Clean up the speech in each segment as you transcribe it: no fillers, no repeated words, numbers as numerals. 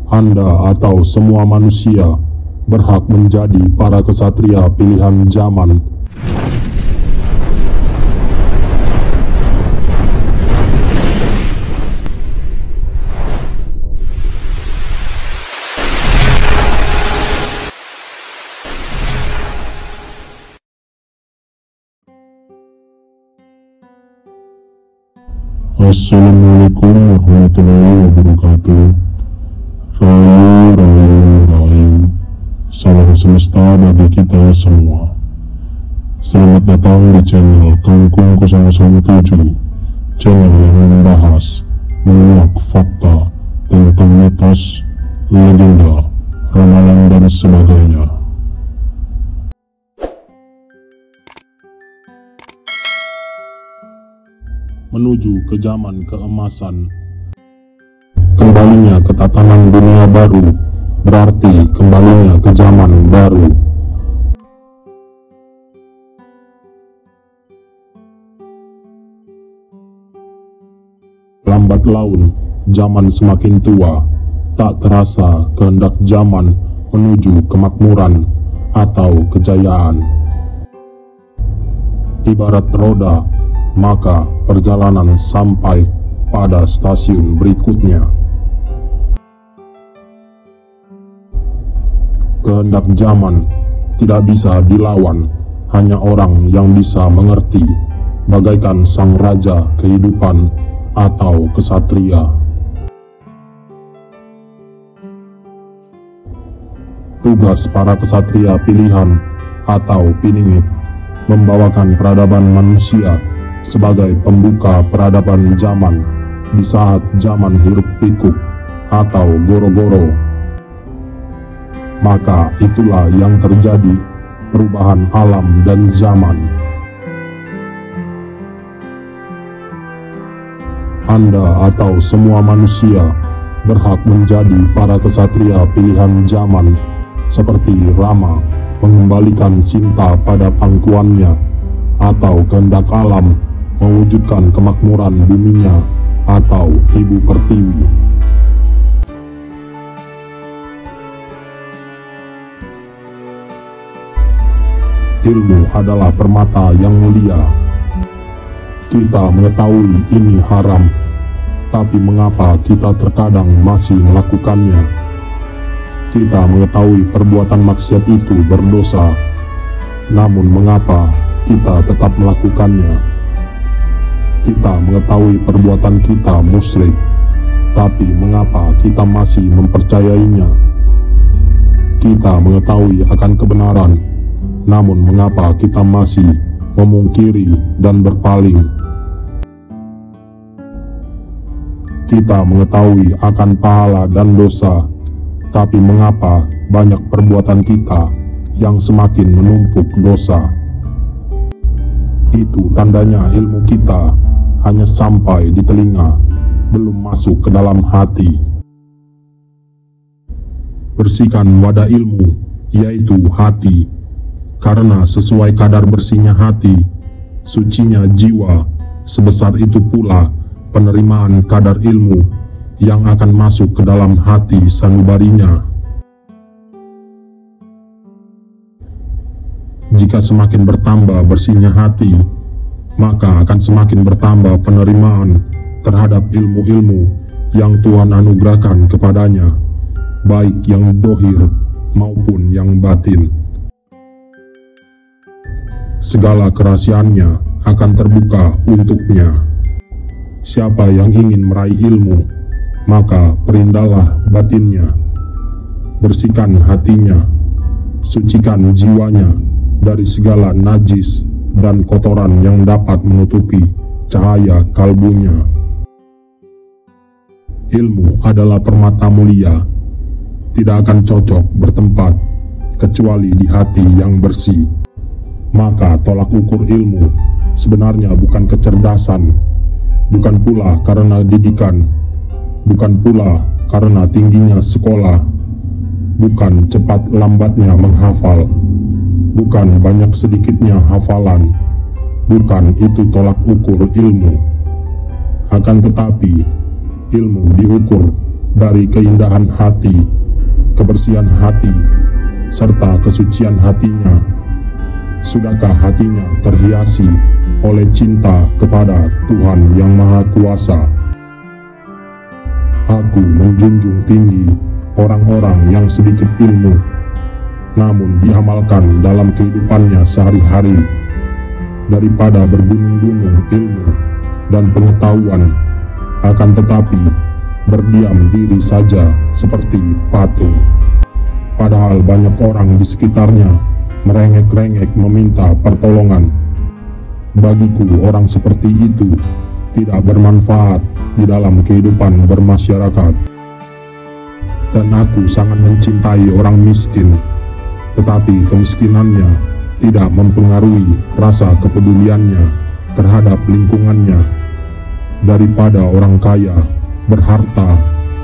Anda atau semua manusia berhak menjadi para kesatria pilihan zaman. Assalamualaikum warahmatullahi wabarakatuh. Rayu. Salam semesta bagi kita semua. Selamat datang di channel Kangkung 007, channel yang membahas, menguak fakta tentang mitos, legenda, ramalan dan sebagainya. Menuju ke zaman keemasan. Kembalinya ke tatanan dunia baru, berarti kembalinya ke zaman baru. Lambat laun, zaman semakin tua, tak terasa kehendak zaman menuju kemakmuran atau kejayaan. Ibarat roda, maka perjalanan sampai pada stasiun berikutnya. Kehendak zaman tidak bisa dilawan, hanya orang yang bisa mengerti, bagaikan sang raja kehidupan atau kesatria. Tugas para kesatria pilihan atau piningit membawakan peradaban manusia sebagai pembuka peradaban zaman di saat zaman hiruk pikuk atau goro-goro. Maka itulah yang terjadi, perubahan alam dan zaman. Anda atau semua manusia berhak menjadi para kesatria pilihan zaman, seperti Rama mengembalikan Sinta pada pangkuannya, atau kehendak alam mewujudkan kemakmuran buminya, atau Ibu Pertiwi. Ilmu adalah permata yang mulia. Kita mengetahui ini haram, tapi mengapa kita terkadang masih melakukannya? Kita mengetahui perbuatan maksiat itu berdosa, namun mengapa kita tetap melakukannya? Kita mengetahui perbuatan kita musyrik, tapi mengapa kita masih mempercayainya? Kita mengetahui akan kebenaran, namun mengapa kita masih memungkiri dan berpaling? Kita mengetahui akan pahala dan dosa, tapi mengapa banyak perbuatan kita yang semakin menumpuk dosa? Itu tandanya ilmu kita hanya sampai di telinga, belum masuk ke dalam hati. Bersihkan wadah ilmu, yaitu hati, karena sesuai kadar bersihnya hati, sucinya jiwa, sebesar itu pula penerimaan kadar ilmu yang akan masuk ke dalam hati sanubarinya. Jika semakin bertambah bersihnya hati, maka akan semakin bertambah penerimaan terhadap ilmu-ilmu yang Tuhan anugerahkan kepadanya, baik yang dohir maupun yang batin. Segala kerahasiaannya akan terbuka untuknya. Siapa yang ingin meraih ilmu, maka perindahlah batinnya, bersihkan hatinya, sucikan jiwanya dari segala najis dan kotoran yang dapat menutupi cahaya kalbunya. Ilmu adalah permata mulia, tidak akan cocok bertempat kecuali di hati yang bersih. Maka tolak ukur ilmu sebenarnya bukan kecerdasan, bukan pula karena didikan, bukan pula karena tingginya sekolah, bukan cepat lambatnya menghafal, bukan banyak sedikitnya hafalan, bukan itu tolak ukur ilmu. Akan tetapi, ilmu diukur dari keindahan hati, kebersihan hati, serta kesucian hatinya. Sudahkah hatinya terhiasi oleh cinta kepada Tuhan yang Maha Kuasa? Aku menjunjung tinggi orang-orang yang sedikit ilmu, namun diamalkan dalam kehidupannya sehari-hari, daripada bergunung-gunung ilmu dan pengetahuan, akan tetapi berdiam diri saja seperti patung. Padahal banyak orang di sekitarnya merengek-rengek meminta pertolongan. Bagiku orang seperti itu tidak bermanfaat di dalam kehidupan bermasyarakat. Dan aku sangat mencintai orang miskin, tetapi kemiskinannya tidak mempengaruhi rasa kepeduliannya terhadap lingkungannya, daripada orang kaya berharta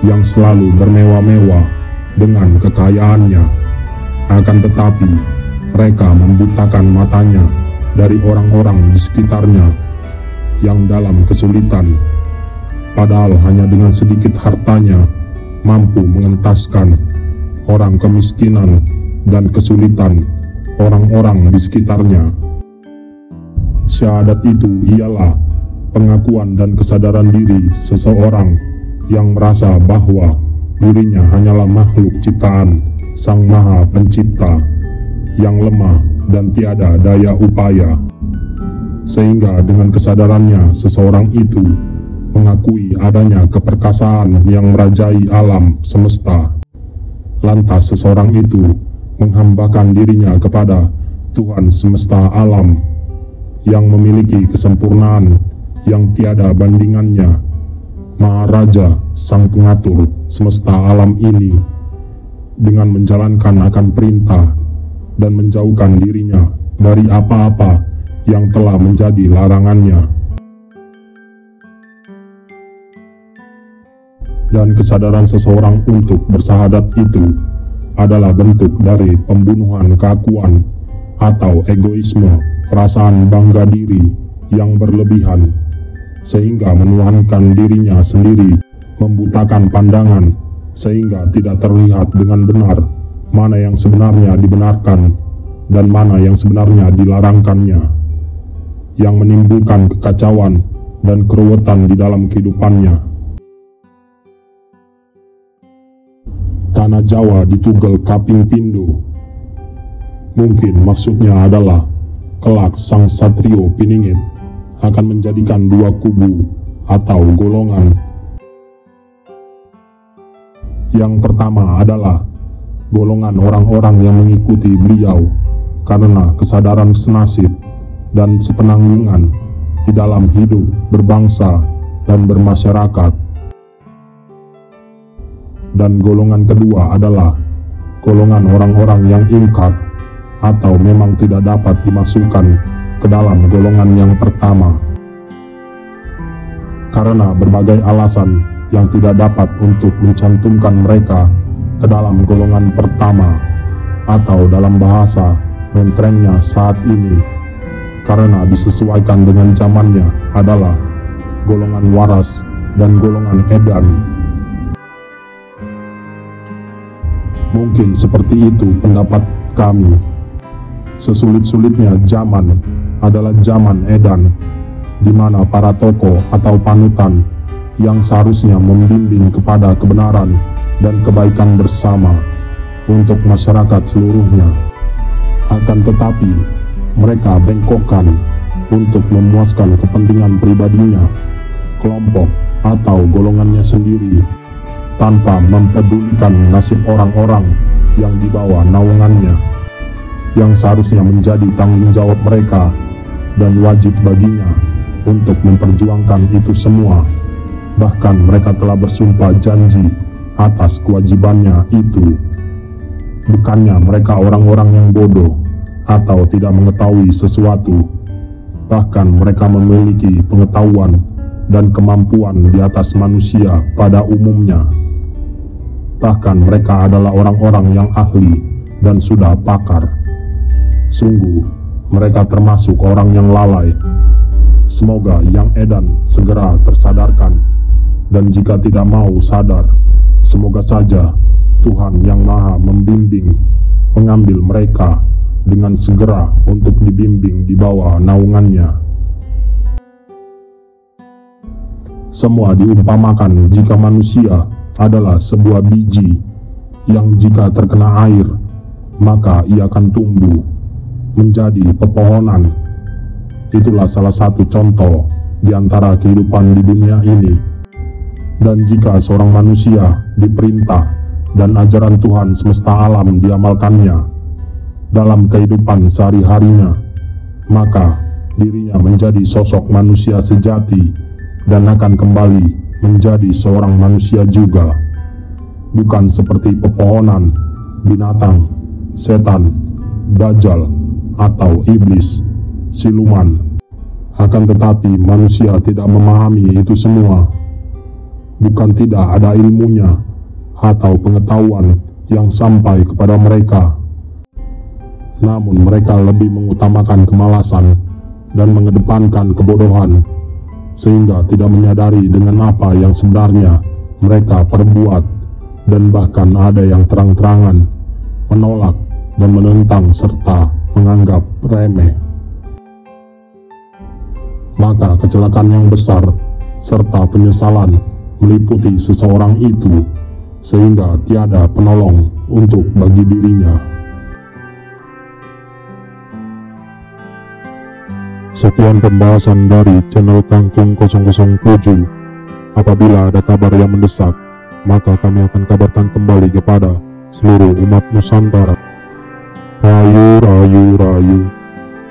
yang selalu bermewah-mewah dengan kekayaannya. Akan tetapi mereka membutakan matanya dari orang-orang di sekitarnya yang dalam kesulitan, padahal hanya dengan sedikit hartanya mampu mengentaskan orang kemiskinan dan kesulitan orang-orang di sekitarnya. Syahadat itu ialah pengakuan dan kesadaran diri seseorang yang merasa bahwa dirinya hanyalah makhluk ciptaan Sang Maha Pencipta yang lemah dan tiada daya upaya, sehingga dengan kesadarannya seseorang itu mengakui adanya keperkasaan yang merajai alam semesta. Lantas seseorang itu menghambakan dirinya kepada Tuhan semesta alam yang memiliki kesempurnaan yang tiada bandingannya, Maharaja Sang Pengatur semesta alam ini, dengan menjalankan akan perintah dan menjauhkan dirinya dari apa-apa yang telah menjadi larangannya. Dan kesadaran seseorang untuk bersahadat itu adalah bentuk dari pembunuhan keakuan atau egoisme, perasaan bangga diri yang berlebihan, sehingga menuhankan dirinya sendiri, membutakan pandangan sehingga tidak terlihat dengan benar mana yang sebenarnya dibenarkan dan mana yang sebenarnya dilarangkannya, yang menimbulkan kekacauan dan keruwetan di dalam kehidupannya. Tanah Jawa ditugel kaping pindo. Mungkin maksudnya adalah kelak sang Satrio Piningit akan menjadikan dua kubu atau golongan. Yang pertama adalah golongan orang-orang yang mengikuti beliau karena kesadaran senasib dan sepenanggungan di dalam hidup berbangsa dan bermasyarakat. Dan golongan kedua adalah golongan orang-orang yang ingkar atau memang tidak dapat dimasukkan ke dalam golongan yang pertama, karena berbagai alasan yang tidak dapat untuk mencantumkan mereka ke dalam golongan pertama, atau dalam bahasa menterengnya saat ini, karena disesuaikan dengan zamannya adalah golongan waras dan golongan edan. Mungkin seperti itu pendapat kami. Sesulit-sulitnya zaman adalah zaman edan, di mana para tokoh atau panutan yang seharusnya membimbing kepada kebenaran dan kebaikan bersama untuk masyarakat seluruhnya, akan tetapi mereka bengkokkan untuk memuaskan kepentingan pribadinya, kelompok atau golongannya sendiri, tanpa mempedulikan nasib orang-orang yang di bawah naungannya, yang seharusnya menjadi tanggung jawab mereka dan wajib baginya untuk memperjuangkan itu semua. Bahkan mereka telah bersumpah janji atas kewajibannya itu. Bukannya mereka orang-orang yang bodoh atau tidak mengetahui sesuatu, bahkan mereka memiliki pengetahuan dan kemampuan di atas manusia pada umumnya. Bahkan mereka adalah orang-orang yang ahli dan sudah pakar. Sungguh, mereka termasuk orang yang lalai. Semoga yang edan segera tersadarkan, dan jika tidak mau sadar, Semoga saja Tuhan yang Maha Membimbing mengambil mereka dengan segera untuk dibimbing di bawah naungannya. Semua diumpamakan jika manusia adalah sebuah biji yang jika terkena air, maka ia akan tumbuh menjadi pepohonan. Itulah salah satu contoh di antara kehidupan di dunia ini. Dan jika seorang manusia diperintah dan ajaran Tuhan semesta alam diamalkannya dalam kehidupan sehari-harinya, maka dirinya menjadi sosok manusia sejati dan akan kembali menjadi seorang manusia juga, bukan seperti pepohonan, binatang, setan, dajjal, atau iblis, siluman. Akan tetapi manusia tidak memahami itu semua. Bukan tidak ada ilmunya atau pengetahuan yang sampai kepada mereka, namun mereka lebih mengutamakan kemalasan dan mengedepankan kebodohan, sehingga tidak menyadari dengan apa yang sebenarnya mereka perbuat, dan bahkan ada yang terang-terangan menolak dan menentang serta menganggap remeh. Maka kecelakaan yang besar serta penyesalan meliputi seseorang itu, sehingga tiada penolong untuk bagi dirinya. Sekian pembahasan dari channel Kangkung 007. Apabila ada kabar yang mendesak, maka kami akan kabarkan kembali kepada seluruh umat Nusantara. Rayu, rayu, rayu,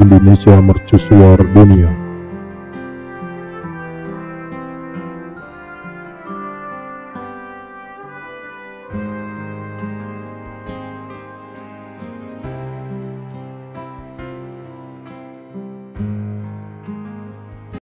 Indonesia mercusuar dunia.